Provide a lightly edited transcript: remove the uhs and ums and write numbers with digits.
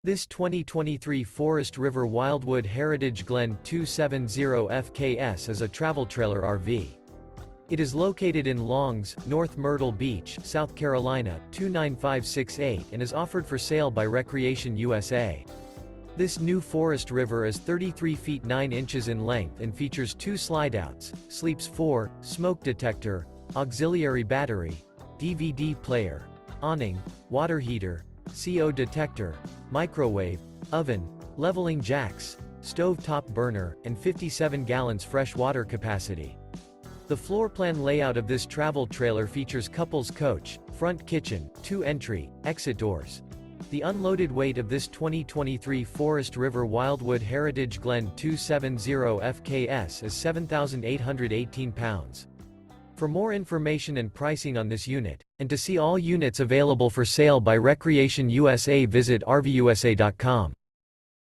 This 2023 Forest River Wildwood Heritage Glen 270 FKS is a travel trailer RV. It is located in Longs, North Myrtle Beach, South Carolina, 29568 and is offered for sale by Recreation USA. This new Forest River is 33 feet 9 inches in length and features 2 slideouts, sleeps 4, smoke detector, auxiliary battery, DVD player, awning, water heater, CO detector, microwave, oven, leveling jacks, stove top burner, and 57 gallons fresh water capacity. The floor plan layout of this travel trailer features couples coach, front kitchen, 2 entry, exit doors. The unloaded weight of this 2023 Forest River Wildwood Heritage Glen 270 FKS is 7,818 pounds. For more information and pricing on this unit, and to see all units available for sale by Recreation USA, visit RVUSA.com.